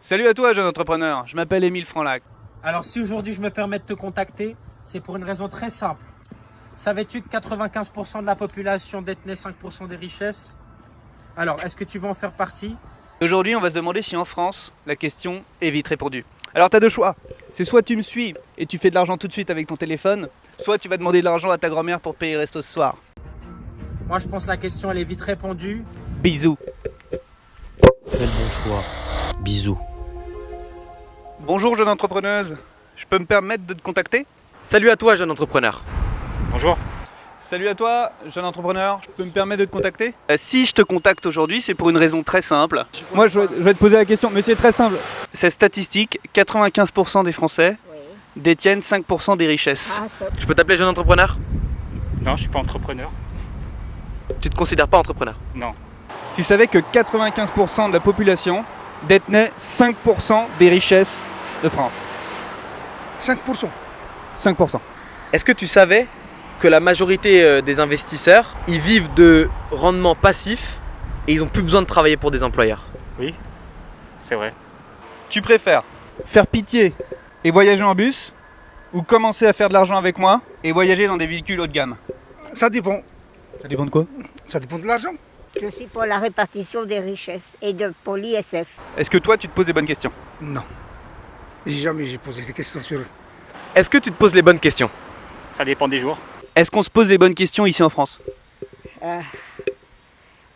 Salut à toi, jeune entrepreneur. Je m'appelle Émile Franlac. Alors si aujourd'hui je me permets de te contacter, c'est pour une raison très simple. Savais-tu que 95% de la population détenait 5% des richesses? Alors, est-ce que tu veux en faire partie? Aujourd'hui, on va se demander si en France, la question est vite répondue. Alors, tu as deux choix. C'est soit tu me suis et tu fais de l'argent tout de suite avec ton téléphone, soit tu vas demander de l'argent à ta grand-mère pour payer le resto ce soir. Moi, je pense que la question, elle est vite répondue. Bisous. Quel bon choix. Bisous. Bonjour, jeune entrepreneuse. Je peux me permettre de te contacter? Salut à toi, jeune entrepreneur. Bonjour. Salut à toi, jeune entrepreneur. Je peux me permettre de te contacter? Si je te contacte aujourd'hui, c'est pour une raison très simple. Moi, je vais te poser la question, mais c'est très simple. Cette statistique, 95% des Français détiennent 5% des richesses. Je peux t'appeler jeune entrepreneur? Non, je suis pas entrepreneur. Tu te considères pas entrepreneur? Non. Tu savais que 95% de la population détenait 5% des richesses de France? 5%. 5%. Est-ce que tu savais que la majorité des investisseurs, ils vivent de rendements passifs et ils n'ont plus besoin de travailler pour des employeurs? Oui, c'est vrai. Tu préfères faire pitié et voyager en bus ou commencer à faire de l'argent avec moi et voyager dans des véhicules haut de gamme? Ça dépend. Ça dépend de quoi? Ça dépend de l'argent. Je suis pour la répartition des richesses et pour l'ISF. Est-ce que toi tu te poses des bonnes questions? Non. Jamais j'ai posé des questions sur eux. Est-ce que tu te poses les bonnes questions? Ça dépend des jours. Est-ce qu'on se pose les bonnes questions ici en France?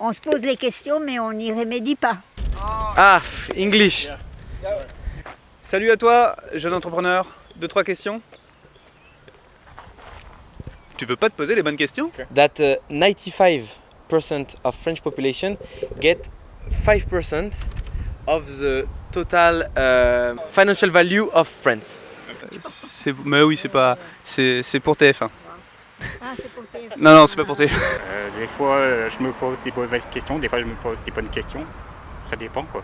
On se pose les questions, mais on n'y remédie pas. Ah, English. Salut à toi, jeune entrepreneur. 2-3 questions? Tu veux pas te poser les bonnes questions? That 95% of French population get 5% of the total financial value of France. Mais oui, c'est pas. C'est pour TF1. Ah, c'est pour TF1. Non, c'est pas pour TF1. Des fois, je me pose des mauvaises questions, des fois, je me pose des bonnes questions. Ça dépend, quoi.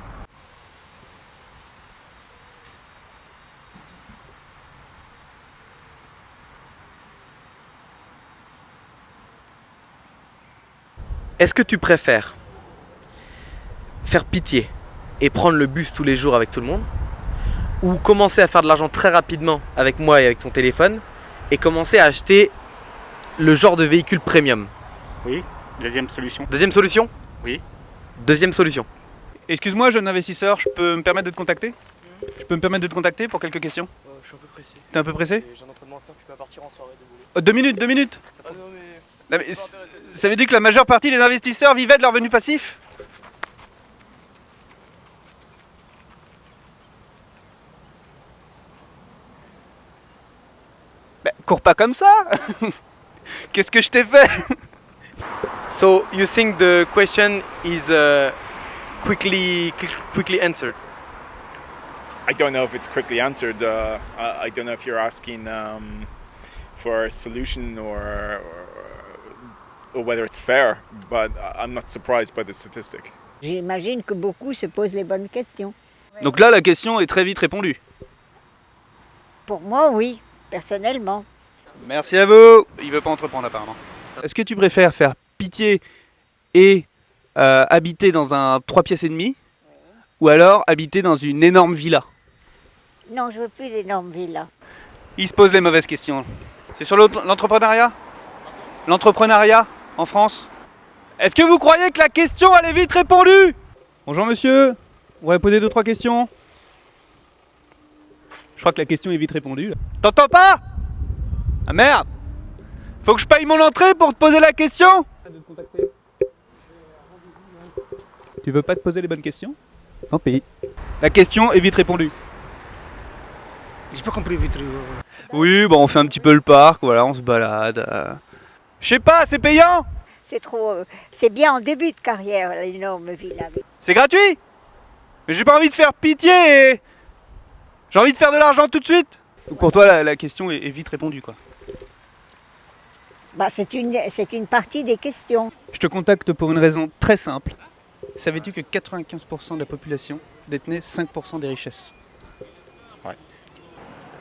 Est-ce que tu préfères faire pitié et prendre le bus tous les jours avec tout le monde, ou commencer à faire de l'argent très rapidement avec moi et avec ton téléphone et commencer à acheter le genre de véhicule premium? Oui, deuxième solution. Deuxième solution? Oui. Deuxième solution. Excuse-moi, jeune investisseur, je peux me permettre de te contacter? Je peux me permettre de te contacter pour quelques questions? Je suis un peu pressé. T'es un peu pressé? J'ai un entraînement à faire, tu peux partir en soirée, désolé. 2 minutes, 2 minutes. Non, mais ça veut dire que la majeure partie des investisseurs vivaient de leurs revenus passifs? Cours pas comme ça. Qu'est-ce que je t'ai fait? So you think the question is quickly answered? I don't know if it's quickly answered. I don't know if you're asking for a solution or whether it's fair, but I'm not surprised by the statistic. J'imagine que beaucoup se posent les bonnes questions. Donc là, la question est très vite répondue. Pour moi, oui, personnellement. Merci à vous. Il veut pas entreprendre apparemment. Est-ce que tu préfères faire pitié et habiter dans un 3 pièces et demie, ou alors habiter dans une énorme villa? Non, je veux plus d'énormes villas. Il se pose les mauvaises questions. C'est sur l'entrepreneuriat? L'entrepreneuriat en France? Est-ce que vous croyez que la question elle est vite répondue? Bonjour monsieur, on va poser 2-3 questions. Je crois que la question est vite répondue. Là. T'entends pas? Ah merde! Faut que je paye mon entrée pour te poser la question? Tu veux pas te poser les bonnes questions? Tant pis. La question est vite répondue. J'ai pas compris vite. Oui, bon, on fait un petit peu le parc, voilà, on se balade. Je sais pas, c'est payant? C'est trop. C'est bien en début de carrière, l'énorme villa. C'est gratuit? Mais j'ai pas envie de faire pitié et... J'ai envie de faire de l'argent tout de suite. Donc pour toi, la question est vite répondue, quoi. Bah, c'est une partie des questions. Je te contacte pour une raison très simple. Savais-tu que 95% de la population détenait 5% des richesses?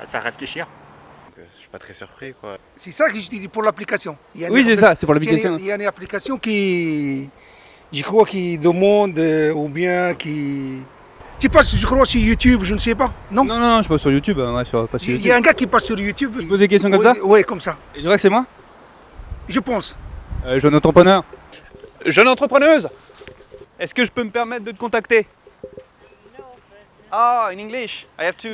Ça à réfléchir. Je suis pas très surpris, quoi. C'est ça que je dis pour l'application. Oui, c'est ça, c'est pour l'application. Il y a une application qui, je crois, qui demande ou bien qui Tu passes, je crois, sur YouTube, je ne sais pas. Non, Non, non, non, je suis pas sur YouTube. Pas sur Il YouTube. y a un gars qui passe sur YouTube. Tu poses des questions comme ça? Oui, comme ça. Et je dirais que c'est moi? Je pense. Jeune entrepreneur. Jeune entrepreneuse. Est-ce que je peux me permettre de te contacter? Ah, in English. I have to...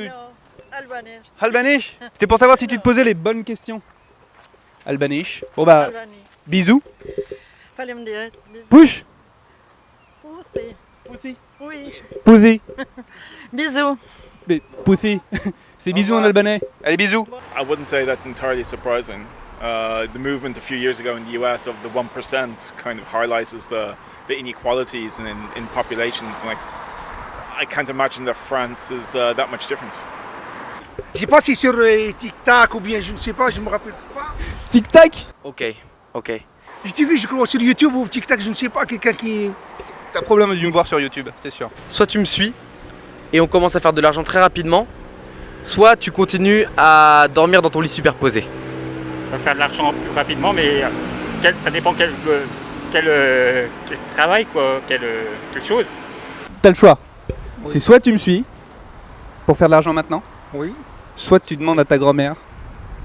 Albanisch. Albanish. C'était pour savoir si tu te posais les bonnes questions. Albanish. Bon bah, Albanisch. bisous. Fallait me dire. Push. Pussy. Pussy. Oui. Pussy. Bisous. Mais pussy. C'est bisous en albanais. Allez, bisous. I wouldn't say that's entirely surprising. The movement a few years ago in the US of the 1% kind of highlights the inequalities in populations. And I can't imagine that France is that much different. Je sais pas si sur TikTok ou bien je ne sais pas, je me rappelle pas. Tic-tac. Ok, ok. Je t'ai vu, je crois, sur YouTube ou TikTok, je ne sais pas, quelqu'un qui... T'as problème de me voir sur YouTube, c'est sûr. Soit tu me suis et on commence à faire de l'argent très rapidement, soit tu continues à dormir dans ton lit superposé. On va faire de l'argent plus rapidement, mais ça dépend quel travail, quoi, quelle chose. T'as le choix. C'est soit tu me suis pour faire de l'argent maintenant, Oui. soit tu demandes à ta grand-mère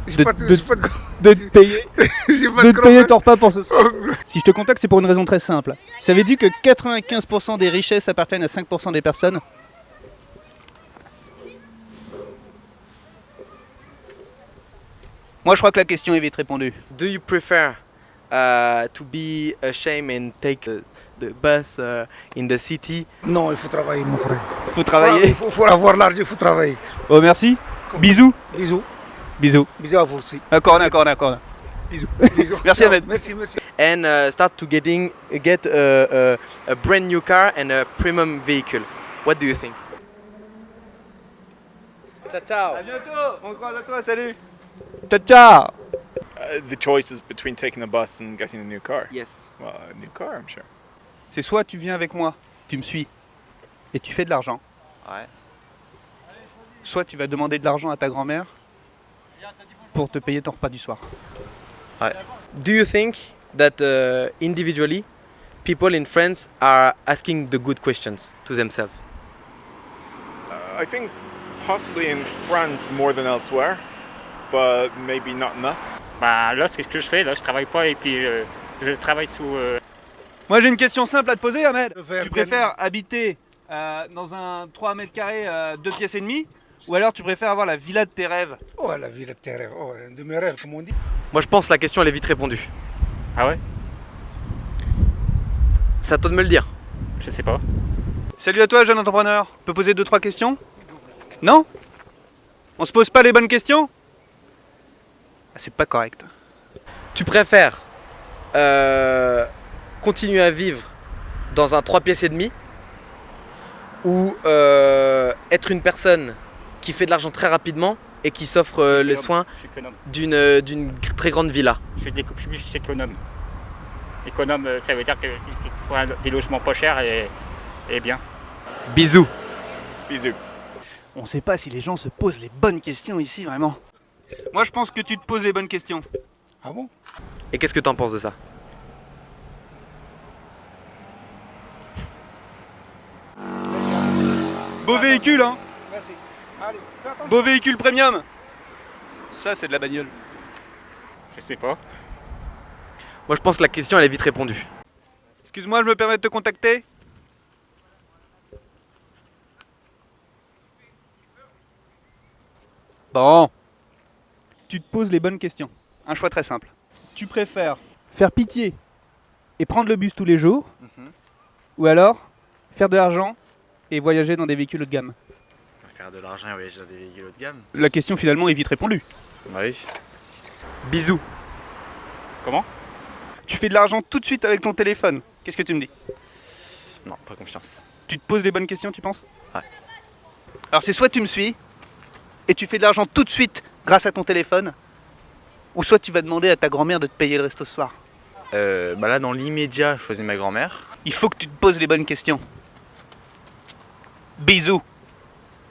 J'ai de, pas de- de- j'ai pas de- de te payer, j'ai pas de de te payer grand-mère. ton repas pour ce soir. Si je te contacte, c'est pour une raison très simple. Savais-tu que 95% des richesses appartiennent à 5% des personnes? Moi, je crois que la question est vite répondue. Do you prefer to be ashamed and take the bus in the city? Non, il faut travailler, mon frère. Faut travailler. Il faut avoir l'argent, il faut travailler. Oh, merci. Bisous. Bisous. Bisous. Bisous à vous aussi. D'accord, d'accord, d'accord. Bisous. Bisous. Merci, Ciao. Ahmed. Merci, merci. And start to get a brand new car and a premium vehicle. What do you think? Ciao, ciao. À bientôt. On croise à toi. Salut. Ciao, ciao. The choice is between taking a bus and getting a new car. Yes. Well, a new car, I'm sure. C'est soit tu viens avec moi, tu me suis, et tu fais de l'argent. Ouais. Soit tu vas demander de l'argent à ta grand-mère pour te payer ton repas du soir. Do you think that individually people in France are asking the good questions to themselves? I think possibly in France more than elsewhere, but maybe not enough. Bah là, c'est ce que je fais. Là, je travaille pas et puis je travaille sous. Moi j'ai une question simple à te poser, Ahmed. préfère Tu préfères habiter dans un 3 mètres carrés, 2 pièces et demie, ou alors tu préfères avoir la villa de tes rêves? Oh, la vie de tes rêves. Oh, de mes rêves, comme on dit. Moi je pense que la question elle est vite répondue. Ah ouais? C'est à toi de me le dire. Je sais pas. Salut à toi, jeune entrepreneur. On peut poser 2-3 questions? Non? On se pose pas les bonnes questions? Ah, c'est pas correct. Tu préfères continuer à vivre dans un 3 pièces et demi ou être une personne qui fait de l'argent très rapidement et qui s'offre les soins Je suis économe. d'une très grande villa? Je suis plus économe. Économe, ça veut dire que pour des logements pas chers et bien. Bisous. Bisous. On sait pas si les gens se posent les bonnes questions ici, vraiment. Moi je pense que tu te poses les bonnes questions. Ah bon? Et qu'est-ce que t'en penses de ça? Beau véhicule, hein? Merci. Allez, fais attention. Beau véhicule premium. Ça c'est de la bagnole. Je sais pas. Moi je pense que la question elle est vite répondue. Excuse-moi, je me permets de te contacter? Bon. Tu te poses les bonnes questions. Un choix très simple. Tu préfères faire pitié et prendre le bus tous les jours, ou alors faire de l'argent et voyager dans des véhicules haut de gamme? Faire de l'argent et voyager dans des véhicules haut de gamme. La question finalement est vite répondue. Bah oui. Bisous. Comment? Tu fais de l'argent tout de suite avec ton téléphone. Qu'est-ce que tu me dis? Non, pas confiance. Tu te poses les bonnes questions, tu penses? Ouais. Alors c'est soit tu me suis et tu fais de l'argent tout de suite grâce à ton téléphone, ou soit tu vas demander à ta grand-mère de te payer le resto ce soir. Bah là, dans l'immédiat, je choisis ma grand-mère. Il faut que tu te poses les bonnes questions. Bisous.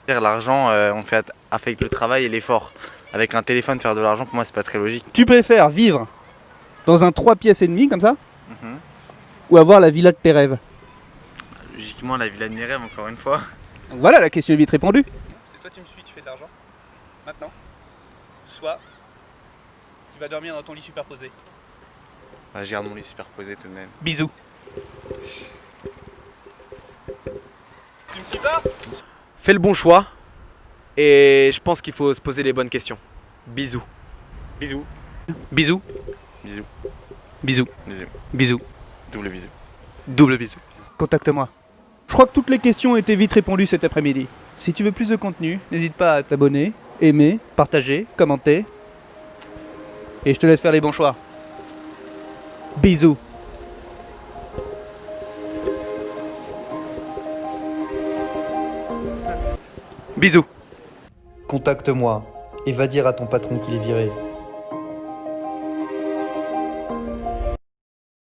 Faire l'argent, on fait avec le travail et l'effort. Avec un téléphone, faire de l'argent, pour moi, c'est pas très logique. Tu préfères vivre dans un 3 pièces et demie comme ça, Mhm. ou avoir la villa de tes rêves? Logiquement, la villa de mes rêves, encore une fois. Donc voilà, la question est vite répondue. C'est toi tu me suis, tu fais de l'argent. Maintenant. Soit tu vas dormir dans ton lit superposé. Bah, je garde mon lit superposé tout de même. Bisous. Tu me suis pas? Fais le bon choix. Et je pense qu'il faut se poser les bonnes questions. Bisous. Bisous. Bisous. Bisous. Bisous. Bisous. Bisous. Double bisous. Double bisous. Contacte-moi. Je crois que toutes les questions ont été vite répondues cet après-midi. Si tu veux plus de contenu, n'hésite pas à t'abonner, aimer, partager, commenter. Et je te laisse faire les bons choix. Bisous. Bisous. Contacte-moi et va dire à ton patron qu'il est viré.